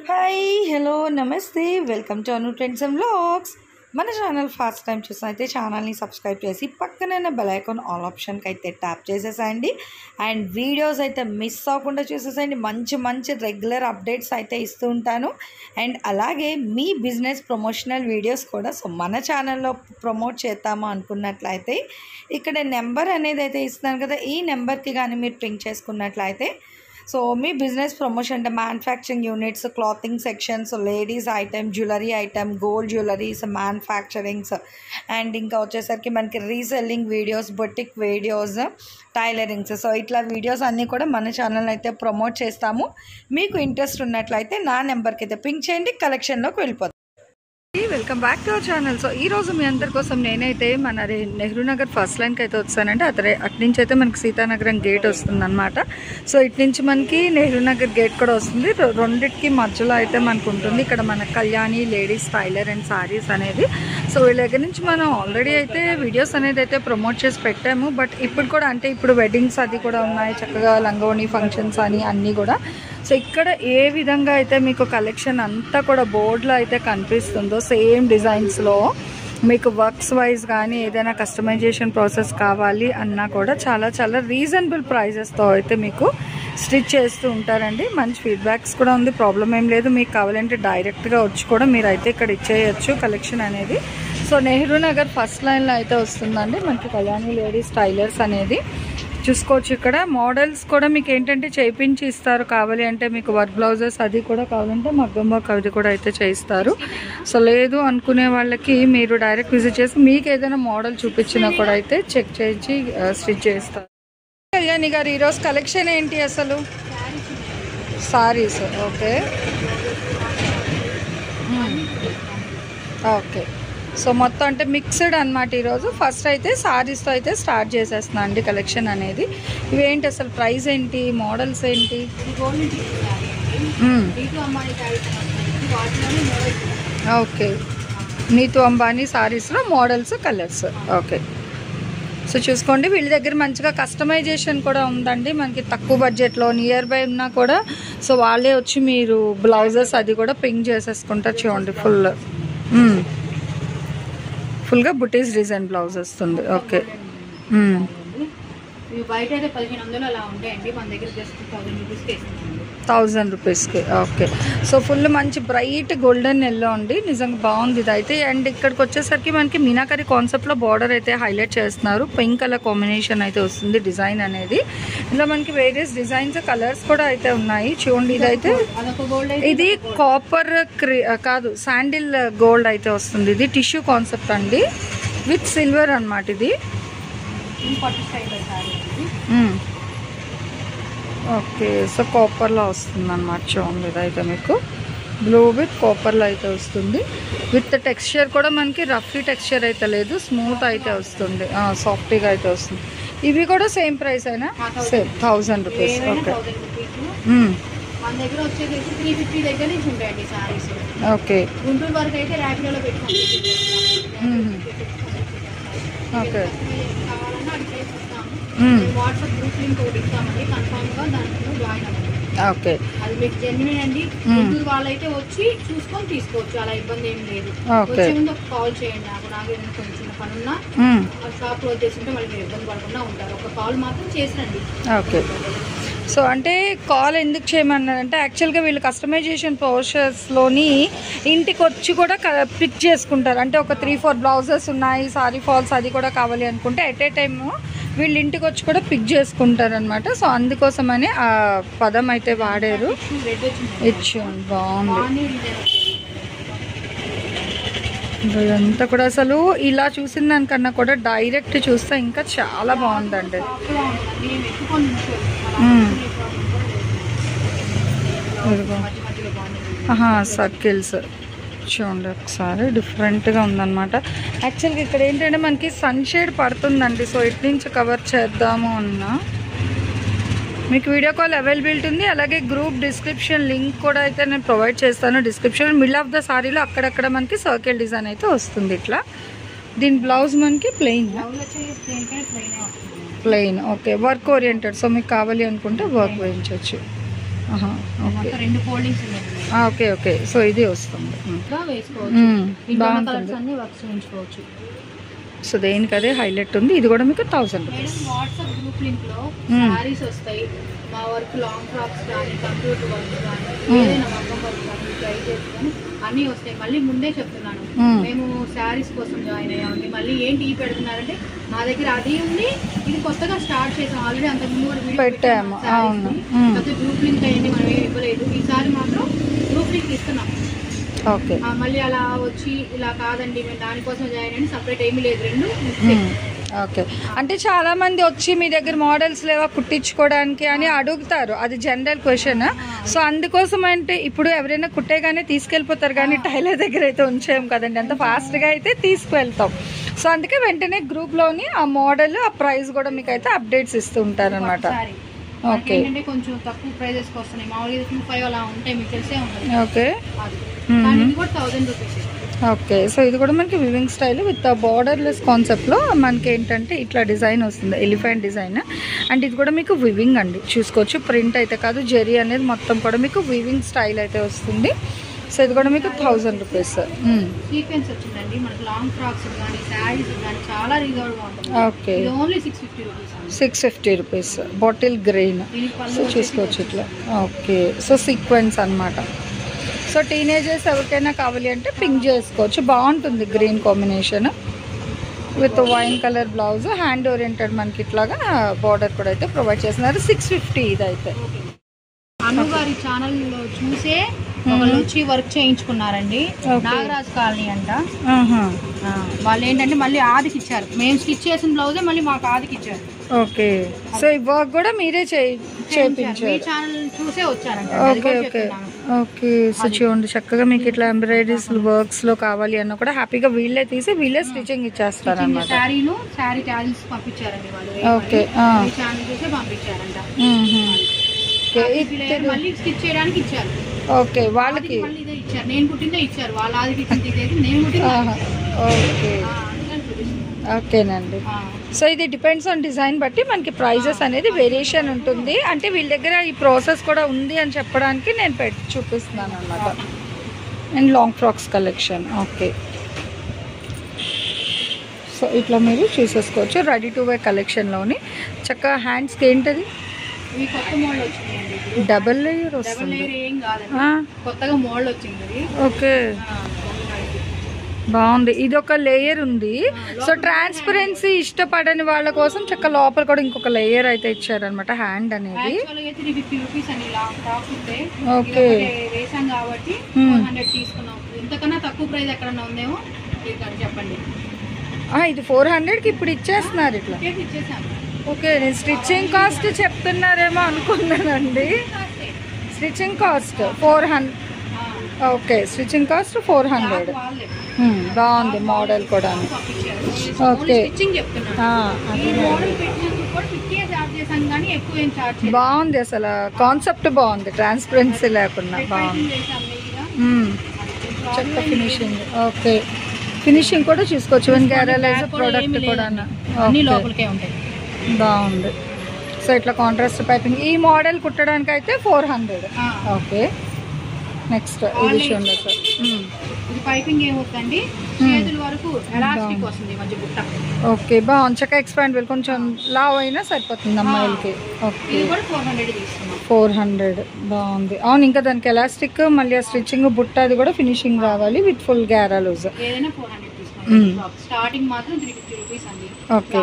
Hi hello నమస్తే welcome to Anu trends and vlogs. మన channel first time చూసినైతే ఛానల్ని subscribe చేసి పక్కనే బెల్ ఐకాన్ ఆల్ ఆప్షన్కి అయితే ట్యాప్ చేసేసేయండి. అండ్ వీడియోస్ అయితే మిస్ అవ్వకుండా చూసేసేయండి. మంచి రెగ్యులర్ అప్డేట్స్ అయితే ఇస్తూ ఉంటాను. అండ్ అలాగే మీ బిజినెస్ ప్రమోషనల్ వీడియోస్ కూడా మన ఛానల్లో ప్రమోట్ చేద్దాము అనుకున్నట్లయితే ఇక్కడ నెంబర్ అనేది అయితే ఇస్తున్నాను కదా, ఈ నెంబర్కి కానీ మీరు పింక్ చేసుకున్నట్లయితే సో మీ బిజినెస్ ప్రమోషన్ అంటే manufacturing units, clothing sections, ladies item, jewellery item, gold jewelleries, manufacturings and ఇంకా వచ్చేసరికి మనకి reselling videos, boutique videos, tailorings, so ఇట్లా వీడియోస్ అన్నీ కూడా మన ఛానల్ అయితే ప్రమోట్ చేస్తాము. మీకు ఇంట్రెస్ట్ ఉన్నట్లయితే నా నెంబర్కి అయితే పింక్ చేయండి, కలెక్షన్లోకి వెళ్ళిపోతాం. Welcome back to our channel. So ఈరోజు మీ అందరి కోసం నేనైతే మన నెహ్రూ నగర్ ఫస్ట్ లైన్కి అయితే వచ్చానంటే అట్నుంచి అయితే మనకి సీతానగరం గేట్ వస్తుంది అనమాట. సో ఇటు నుంచి మనకి నెహ్రూ నగర్ గేట్ కూడా వస్తుంది. రెండింటికి మధ్యలో అయితే మనకు ఉంటుంది ఇక్కడ మన Kalyani ladies tailor and saris అనేది. సో వీళ్ళ దగ్గర నుంచి మనం ఆల్రెడీ అయితే వీడియోస్ అనేది అయితే ప్రమోట్ చేసి పెట్టాము. బట్ ఇప్పుడు కూడా అంటే ఇప్పుడు వెడ్డింగ్స్ అది కూడా ఉన్నాయి, చక్కగా లంగోని ఫంక్షన్స్ అని అన్నీ కూడా. సో ఇక్కడ ఏ విధంగా అయితే మీకు కలెక్షన్ అంతా కూడా బోర్డులో అయితే కనిపిస్తుందో సేమ్ డిజైన్స్లో మీకు వర్క్స్ వైజ్ కానీ ఏదైనా కస్టమైజేషన్ ప్రాసెస్ కావాలి అన్నా కూడా చాలా రీజనబుల్ ప్రైజెస్తో అయితే మీకు స్టిచ్ చేస్తూ ఉంటారండి. మంచి ఫీడ్బ్యాక్స్ కూడా ఉంది, ప్రాబ్లం ఏం లేదు. మీకు కావాలంటే డైరెక్ట్గా వచ్చి కూడా మీరు అయితే ఇక్కడ ఇచ్చేయచ్చు కలెక్షన్ అనేది. సో నెహ్రూ నగర్ ఫస్ట్ లైన్లో అయితే వస్తుందండి మనకి కళ్యాణి లేడీస్ టైలర్స్ అనేది. చూసుకోవచ్చు ఇక్కడ మోడల్స్ కూడా మీకు ఏంటంటే చేయించి ఇస్తారు. కావాలి అంటే మీకు వర్క్ బ్లౌజెస్ అది కూడా కావాలంటే మగ్గం వర్క్ అది కూడా అయితే చేయిస్తారు. సో లేదు అనుకునే వాళ్ళకి మీరు డైరెక్ట్ విజిట్ చేసి మీకు ఏదైనా మోడల్ చూపించినా కూడా అయితే చెక్ చేయించి స్టిచ్ చేస్తారు. కళ్యాణి గారు ఈరోజు కలెక్షన్ ఏంటి అసలు? సారీస్. Okay okay. సో మొత్తం అంటే మిక్స్డ్ అనమాట. ఈరోజు ఫస్ట్ అయితే సారీస్తో అయితే స్టార్ట్ చేసేస్తున్నా అండి కలెక్షన్ అనేది. ఇవేంటి అసలు ప్రైస్ ఏంటి, మోడల్స్ ఏంటి? ఓకే, నీతు అంబానీ సారీస్లో మోడల్స్, కలర్స్. ఓకే. సో చూసుకోండి వీళ్ళ దగ్గర మంచిగా కస్టమైజేషన్ కూడా ఉందండి. మనకి తక్కువ బడ్జెట్లో నియర్ బై ఉన్నా కూడా సో వాళ్ళే వచ్చి మీరు బ్లౌజెస్ అది కూడా పింక్ చేసేసుకుంటారు. చూడండి ఫుల్గా బుటీస్ డిజైన్ బ్లౌజ్ వస్తుంది. ఓకే. బయట అయితే 1500 అలా ఉంటాయండి, మన దగ్గర జస్ట్ 1000 రూపీస్కి ఇస్తున్నాం. 1000 రూపీస్కి. ఓకే. సో ఫుల్ మంచి బ్రైట్ గోల్డెన్ ఎల్లో అండి, నిజంగా బాగుంది ఇది అయితే. అండ్ ఇక్కడికి వచ్చేసరికి మనకి మీనాకరి కాన్సెప్ట్లో బార్డర్ అయితే హైలైట్ చేస్తున్నారు. పింక్ కలర్ కాంబినేషన్ అయితే వస్తుంది డిజైన్ అనేది. ఇందులో మనకి వేరియస్ డిజైన్స్, కలర్స్ కూడా అయితే ఉన్నాయి. చూడండి ఇదైతే ఇది కాపర్ కాదు శాండిల్ గోల్డ్ అయితే వస్తుంది. ఇది టిష్యూ కాన్సెప్ట్ అండి విత్ సిల్వర్ అనమాట. ఇది ఓకే. సో కాపర్లో వస్తుంది అనమాట. చూడండి ఇదైతే మీకు బ్లూ విత్ కాపర్లో అయితే వస్తుంది. విత్ టెక్స్చర్ కూడా మనకి రఫీ టెక్స్చర్ అయితే లేదు, స్మూత్ అయితే వస్తుంది, సాఫ్ట్గా అయితే వస్తుంది. ఇవి కూడా సేమ్ ప్రైస్ అయినా సేమ్ 1000 రూపీస్. ఓకే. మన దగ్గర వచ్చేసి 350 దగ్గర నుంచి ఉంటాయండి సారీస్. ఓకే. గుంటూరు వరకు అయితే ర్యాపిడోలో పెట్టుకోండి. ఓకే. కావాలన్నా అది ప్లేస్ ఇస్తాము. వాట్సాప్ గ్రూప్ లింక్ ఒకటి ఇస్తామండి, కన్ఫామ్గా దాంట్లో జాయిన్ అవ్వండి. ఓకే. అది మీకు జెన్యున్ అండి. గుంటూరు వాళ్ళైతే వచ్చి చూసుకొని తీసుకోవచ్చు, అలా ఇబ్బంది ఏం లేదు. వచ్చే ముందు ఒక కాల్ చేయండి. నాకు ఏదైనా కొంచెం చిన్న పని ఉన్నా షాప్ క్లోజ్ చేస్తుంటే మళ్ళీ మీరు ఇబ్బంది పడకుండా ఉంటారు. ఒక కాల్ మాత్రం చేసిరండి. ఓకే. సో అంటే కాల్ ఎందుకు చేయమన్నారంటే యాక్చువల్గా వీళ్ళు కస్టమైజేషన్ ప్రాసెస్లోని ఇంటికి వచ్చి కూడా పిక్ చేసుకుంటారు. అంటే ఒక 3-4 బ్లౌజెస్ ఉన్నాయి, సారీ ఫాల్స్ అది కూడా కావాలి అనుకుంటే ఎట్ ఏ టైము వీళ్ళు ఇంటికి వచ్చి కూడా పిక్ చేసుకుంటారు అనమాట. సో అందుకోసమని ఆ పదం అయితే వాడారు. ఇచ్చాను బాగుంది ఇదంతా కూడా. అసలు ఇలా చూసిన దానికన్నా కూడా డైరెక్ట్ చూస్తే ఇంకా చాలా బాగుందండి. సర్కిల్స్ చూడండి ఒకసారి డిఫరెంట్గా ఉందన్నమాట. యాక్చువల్గా ఇక్కడ ఏంటంటే మనకి సన్షేడ్ పడుతుందండి. సో ఇటు నుంచి కవర్ చేద్దాము అన్నా మీకు వీడియో కాల్ అవైలబిలిటీ ఉంది. అలాగే గ్రూప్ డిస్క్రిప్షన్ లింక్ కూడా అయితే నేను ప్రొవైడ్ చేస్తాను డిస్క్రిప్షన్. మిడిల్ ఆఫ్ ద సారీలో అక్కడక్కడ మనకి సర్కిల్ డిజైన్ అయితే వస్తుంది ఇట్లా. దీని బ్లౌజ్ మనకి plain. Okay. Work oriented. So మీకు కావాలి అనుకుంటే వర్క్ వేయించవచ్చు. మొత్తం 2 ఫోల్డింగ్స్ ఉన్నాయి. Okay okay. సో ఇది వస్తుంది, వేసుకోవచ్చు. కలర్స్ అన్ని వర్క్స్ చేయించుకోవచ్చు. సో దేనికి అదే హైలైట్ ఉంది. ఇది కూడా మీకు 1000 రూపీస్. వాట్సాప్ గ్రూప్ లింక్ లో సారీస్ వస్తాయి. మా వర్క్ లాంగ్ ఫ్రాక్స్ కానీ, కంప్యూటర్ వర్క్ కానీ, ఏదైనా మగ్గం వర్క్ కానీ, ప్రైజెస్ కానీ అన్నీ వస్తాయి. మళ్ళీ ముందే చెప్తున్నాను, మేము శారీస్ కోసం జాయిన్ అయ్యామండి. మళ్ళీ ఏంటి పెడుతున్నారంటే మా దగ్గర అది ఉంది, ఇది కొత్తగా స్టార్ట్ చేసాం. ఆల్రెడీ అంతకుముందు కూడా వీడియో పెట్టాము. గ్రూప్ లింక్ అయ్యింది, మనం ఏమి ఇవ్వలేదు. ఈసారి మాత్రం గ్రూప్ లింక్ ఇస్తున్నాం. ఓకే. మళ్ళీ అలా వచ్చి ఇలా కాదండి మేము దానికోసం జాయిన్ అయ్యి సపరేట్ ఏమీ లేదు, 2. ఓకే. అంటే చాలా మంది వచ్చి మీ దగ్గర మోడల్స్ లేవా కుట్టించుకోవడానికి అని అడుగుతారు, అది జనరల్ క్వశ్చన్. సో అందుకోసం అంటే ఇప్పుడు ఎవరైనా కుట్టేగానే తీసుకెళ్ళిపోతారు, కానీ టైలర్ దగ్గర అయితే ఉంచాం కదండి, అంత ఫాస్ట్గా అయితే తీసుకువెళ్తాం. సో అందుకే వెంటనే గ్రూప్లోని ఆ మోడల్, ఆ ప్రైస్ కూడా మీకు అయితే అప్డేట్స్ ఇస్తూ ఉంటారు అనమాట. ఓకే. కొంచెం తక్కువ ప్రైజెస్ వస్తున్నాయి. మామూలుగా 25 అలా ఉంటాయి, మీకు తెలిసే ఉంటుంది. ఓకే. ఇది కూడా 1000 రూపీస్. ఓకే. సో ఇది కూడా మనకి వివింగ్ స్టైల్ విత్ బార్డర్లెస్ కాన్సెప్ట్లో మనకి ఏంటంటే ఇట్లా డిజైన్ వస్తుంది, ఎలిఫెంట్ డిజైన్. అండ్ ఇది కూడా మీకు వివింగ్ అండి, చూసుకోవచ్చు. ప్రింట్ అయితే కాదు, జెరీ అనేది మొత్తం కూడా మీకు వివింగ్ స్టైల్ అయితే వస్తుంది. సో ఇది కూడా మీకు 1000 రూపీస్. సీక్వెన్స్ వచ్చిందండి మనకి లాంగ్ ఫ్రాక్స్ కానీ, శారీస్ కానీ చాలా రీజనబుల్గా ఉంటుంది. ఓకే. ఇది only 650 rupees. 650 rupees. Bottle grain. So చూసుకోవచ్చు ఇట్లా. ఓకే. సో సీక్వెన్స్ అనమాట. సో టీనేజర్స్ ఎవరికైనా కావాలి అంటే పింక్ చేసుకోవచ్చు, బాగుంటుంది. Green combination with wine colour blouse, hand oriented మనకి ఇట్లాగా బార్డర్ కూడా అయితే ప్రొవైడ్ చేస్తున్నారు. 650 ఇదైతే. అను గారి ఛానల్లో చూసే వాళ్ళు వచ్చి వర్క్ చేయించుకున్నారండి. నాగరాజ్ కాలనీ అంట. వాళ్ళు ఏంటంటే మళ్ళీ ఆదికి ఇచ్చారు, మేము స్టిచ్ చేసిన బ్లౌజే మళ్ళీ మాకు ఆదికి ఇచ్చారు. ఓకే. సో ఈ వర్క్ కూడా మీరే చేయించారు, ఛానల్ చూసే వచ్చారంట. Okay okay okay. సో చూడండి చక్కగా మీకు ఇట్లా ఎంబ్రాయిడరీస్ వర్క్స్ లో కావాలి అన్న కూడా హ్యాపీగా వీళ్ళే తీసి వీళ్ళే స్టిచ్చింగ్ ఇచ్చేస్తారు అన్నమాట. శారీ ట్యాజిల్స్ పంపించారండి వాళ్ళు. ఓకే. ఛానల్ చూసే పంపించారంట. ఓకే. మళ్ళీ స్టిచ్ చేయడానికి ఇచ్చారు. ఓకే. వాళ్ళకి మళ్ళీ ఇదే ఇచ్చారు, నేను కుట్టిందే ఇచ్చారు. వాళ్ళ ఆదికి ఇచ్చింది నేను కుట్టింది. ఓకే. ఓకేనండి. సో ఇది డిపెండ్స్ ఆన్ డిజైన్ బట్టి మనకి ప్రైజెస్ అనేది వేరియేషన్ ఉంటుంది. అంటే వీళ్ళ దగ్గర ఈ ప్రాసెస్ కూడా ఉంది అని చెప్పడానికి నేను చూపిస్తున్నాను అనమాట. And long frocks collection. Okay. So ఇట్లా మీరు చూసేసుకోవచ్చు. రెడీ టు వేర్ కలెక్షన్లోని చక్కగా హ్యాండ్స్కి ఏంటది డబల్ లేయర్ వస్తుంది. కొత్తగా మోడల్ వచ్చింది. ఓకే. బాగుంది. ఇది ఒక లేయర్ ఉంది. సో ట్రాన్స్పరెన్సీ ఇష్టపడని వాళ్ళ కోసం చక్క లోపల కూడా ఇంకొక లేయర్ అయితే ఇచ్చారనమాట హ్యాండ్ అనేది. ఓకే. ఇది 400కి ఇప్పుడు ఇచ్చేస్తున్నారు ఇట్లా. ఓకే. నేను స్టిచ్చింగ్ కాస్ట్ చెప్తున్నారేమో అనుకున్నానండి. Stitching cost 400. Okay. Stitching cost 400. బాగుంది మోడల్ కూడా. ఓకే. బాగుంది, అసలు కాన్సెప్ట్ బాగుంది, ట్రాన్స్పరెన్సీ లేకుండా బాగుంది. చక్క ఫినిషింగ్. ఓకే. ఫినిషింగ్ కూడా చూసుకోవచ్చు. వన్ గ్యారలైజ్ ప్రోడక్ట్ కూడా బాగుంది. సో ఇట్లా కాంట్రాస్ట్ పైపింగ్. ఈ మోడల్ కుట్టడానికి అయితే 400. ఓకే. నెక్స్ట్ ఇది చూడండి సార్. ఇది పైపింగ్ ఏమవుతుందండి, చేతుల వరకు ఎలాస్టిక్ వస్తుంది మధ్య బుట్ట. ఓకే. బాగుంది. చక్కగా ఎక్స్పాండబుల్, కొంచెం లావ్ అయినా సరిపోతుంది అమ్మాయిలకి. ఓకే. 400. బాగుంది. అవును. ఇంకా దానికి ఎలాస్టిక్, మళ్ళీ ఆ స్టిచ్చింగ్, బుట్ట అది కూడా ఫినిషింగ్ రావాలి విత్ ఫుల్ గ్యారా లూజ్. ఏదైనా 400 తీసుకోండి. స్టార్టింగ్ మాత్రం 350 రూపీస్ అండి. ఓకే.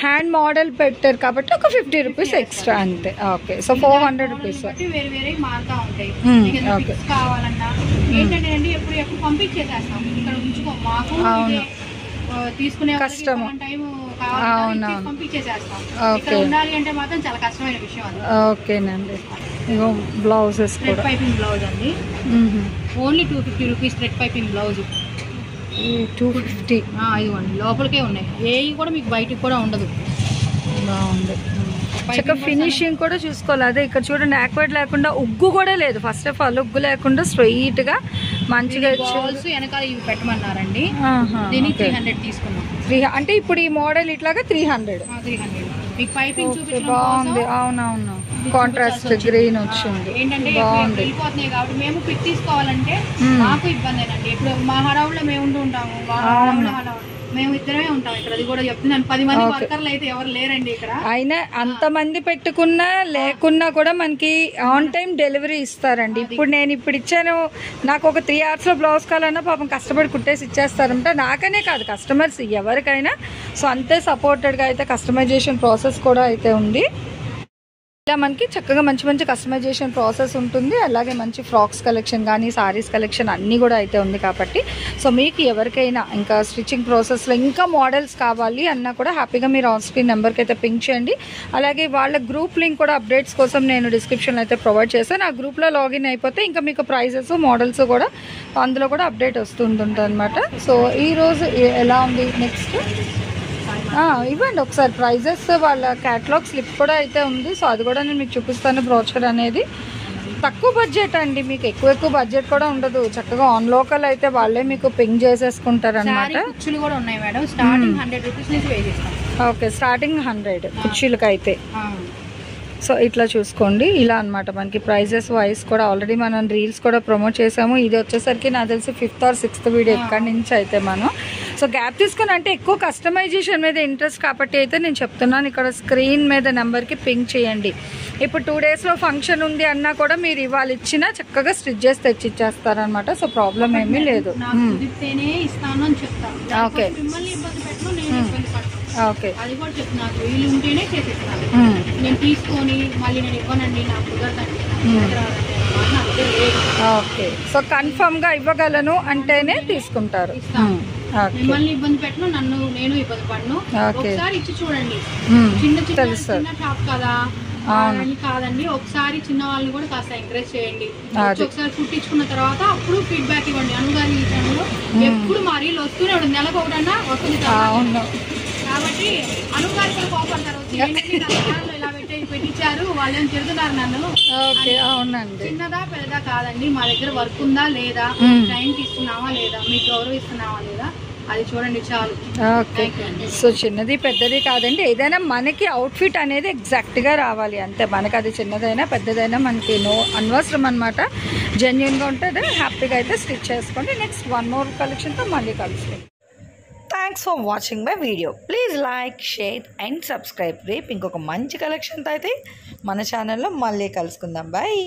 హ్యాండ్ మోడల్ పెట్టారు కాబట్టి ఒక 50 రూపీస్ ఎక్స్ట్రా అంతే. ఓకే. So 400 rupees. వేరే వేరే మారుతా ఉంటాయి. కావాలన్నా ఏంటంటే అండి ఎప్పుడు పంపించేసేస్తాం, ఇక్కడ ఉంచుకో, మాకు తీసుకునే కష్టం, టైం కావాలి పంపించేసేస్తాం. ఇక్కడ ఉండాలి అంటే మాత్రం చాలా కష్టమైన విషయం అది. ఓకేనండి. ఇగో బ్లౌజెస్ కూడా పైపింగ్ బ్లౌజ్ అండి. Only 250 rupees thread piping blouse. 250. ఇదిగోండి లోపలికే ఉన్నాయి, ఏవి కూడా మీకు బయటికి కూడా ఉండదు. బాగుంది. చక్కగా ఫినిషింగ్ కూడా చూసుకోవాలి. అదే ఇక్కడ చూడండి, యాక్వర్డ్ లేకుండా, ఉగ్గు కూడా లేదు. ఫస్ట్ ఆఫ్ ఆల్ ఉగ్గు లేకుండా స్ట్రైట్ గా మంచిగా వెనకాల ఇవి పెట్టమన్నారండి. దీనికి 300 తీసుకున్నాం. అంటే ఇప్పుడు ఈ మోడల్ ఇట్లాగా 300. మీకు పైపింగ్ చూపించడం బాగుంది. అవునవును. కాంట్రాస్ట్ గ్రీన్ వచ్చింది, ఏంటంటే వెళ్ళిపోతున్నాయి కాబట్టి మేము పిక్ తీసుకోవాలంటే మాకు ఇబ్బందేనండి. ఇప్పుడు మా హడావుల్లో మేము ఉంటూ ఉంటాము, మేము ఇద్దరమే ఉంటాం ఇక్కడ. అది కూడా చెప్తున్నాను, 10 మంది వర్కర్లు అయితే ఎవరు లేరండి ఇక్కడ. అయినా అంతమంది పెట్టుకున్నా లేకున్నా కూడా మనకి ఆన్ టైం డెలివరీ ఇస్తారండి. ఇప్పుడు ఇచ్చాను, నాకు ఒక 3 hours బ్లౌజ్ కావాలన్నా పాపం కష్టపడి కుట్టేసి ఇచ్చేస్తారంట. నాకనే కాదు, కస్టమర్స్ ఎవరికైనా. సో అంతే సపోర్టెడ్గా అయితే కస్టమైజేషన్ ప్రాసెస్ కూడా అయితే ఉంది. ఇలా మనకి చక్కగా మంచి మంచి కస్టమైజేషన్ ప్రాసెస్ ఉంటుంది. అలాగే మంచి ఫ్రాక్స్ కలెక్షన్ కానీ సారీస్ కలెక్షన్ అన్నీ కూడా అయితే ఉంది కాబట్టి సో మీకు ఎవరికైనా ఇంకా స్టిచ్చింగ్ ప్రాసెస్లో ఇంకా మోడల్స్ కావాలి అన్నా కూడా హ్యాపీగా మీరు ఆన్ స్క్రీన్ నెంబర్కి అయితే పింక్ చేయండి. అలాగే వాళ్ళ గ్రూప్ లింక్ కూడా అప్డేట్స్ కోసం నేను డిస్క్రిప్షన్లో అయితే ప్రొవైడ్ చేశాను. ఆ గ్రూప్లో లాగిన్ అయిపోతే ఇంకా మీకు ప్రైజెస్ మోడల్స్ కూడా అందులో కూడా అప్డేట్ వస్తుంటుంది అనమాట. సో ఈరోజు ఎలా ఉంది నెక్స్ట్ ఇవ్వండి ఒకసారి ప్రైజెస్, వాళ్ళ క్యాటలాగ్ స్లిప్ కూడా అయితే ఉంది. సో అది కూడా నేను మీకు చూపిస్తాను. బ్రోచర్ అనేది తక్కువ బడ్జెట్ అండి, మీకు ఎక్కువ బడ్జెట్ కూడా ఉండదు. చక్కగా ఆన్ లోకల్ అయితే వాళ్ళే మీకు పింక్ చేసేసుకుంటారు అనమాట. కూడా ఉన్నాయి మేడం, స్టార్టింగ్ 100 రూపీస్ నుంచి పే చేస్తాం. ఓకే, స్టార్టింగ్ 100 కుర్చీలకి అయితే. సో ఇట్లా చూసుకోండి, ఇలా అనమాట మనకి ప్రైజెస్ వైజ్ కూడా ఆల్రెడీ మనం రీల్స్ కూడా ప్రమోట్ చేసాము. ఇది వచ్చేసరికి నాకు తెలిసి 5th or 6th వీడియో ఎక్కడి నుంచి అయితే మనం. సో గ్యాప్ తీసుకొని అంటే ఎక్కువ కస్టమైజేషన్ మీద ఇంట్రెస్ట్ కాబట్టి అయితే నేను చెప్తున్నాను, ఇక్కడ స్క్రీన్ మీద నెంబర్కి పింక్ చేయండి. ఇప్పుడు 2 daysలో ఫంక్షన్ ఉంది అన్నా కూడా మీరు ఇవాళ ఇచ్చినా చక్కగా స్టిచ్ చేసి తెచ్చిచ్చేస్తారనమాట. సో ప్రాబ్లం ఏమీ లేదు. ఓకే ఓకే, అది కూడా చెప్తున్నాను, వీళ్ళు ఉంటేనే చేసిస్తాను. నేను తీసుకొని మళ్ళీ నేను ఇవ్వనండి, నాకు కుదరదండి. ఓకే, సో కన్ఫర్మ్గా ఇవ్వగలను అంటేనే తీసుకుంటారు. మిమ్మల్ని ఇబ్బంది పెట్టను, నేను ఇబ్బంది పడను. ఒకసారి ఇచ్చి చూడండి, చిన్న షాప్ కదా అని కాదండి. ఒకసారి చిన్న వాళ్ళని కూడా కాస్త ఎంకరేజ్ చేయండి. ఒకసారి కుట్టించుకున్న తర్వాత అప్పుడు ఫీడ్బ్యాక్ ఇవ్వండి. అనుగారి ఈ టైంలో ఎప్పుడు మా రీల్ వస్తూనే ఉంటుంది, నెలకు ఒకటన్నా వస్తుంది కాబట్టి అనుగారి కూడా కోపడతారు, ఇలా పెట్టించారు వాళ్ళేం తిరుగుతున్నారు నన్ను. అవునండి, చిన్నదా పెద్దదా కాదండి, మా దగ్గర వర్క్ ఉందా లేదా, టైంకి ఇస్తున్నావా లేదా, మీకు గౌరవం ఇస్తున్నావా లేదా, అది చూడండి చాలు. ఓకే, సో చిన్నది పెద్దది కాదండి, ఏదైనా మనకి అవుట్ఫిట్ అనేది ఎగ్జాక్ట్గా రావాలి అంతే. మనకి అది చిన్నదైనా పెద్దదైనా మనకి అనవసరం అనమాట. జెన్యున్గా ఉంటుంది, హ్యాపీగా అయితే స్టిచ్ చేసుకోండి. నెక్స్ట్ 1 more కలెక్షన్తో మళ్ళీ కలుసుకోండి. Thanks for watching my video. Please like, share and subscribe. రేపు ఇంకొక మంచి కలెక్షన్తో అయితే మన ఛానల్లో మళ్ళీ కలుసుకుందాం. బాయ్.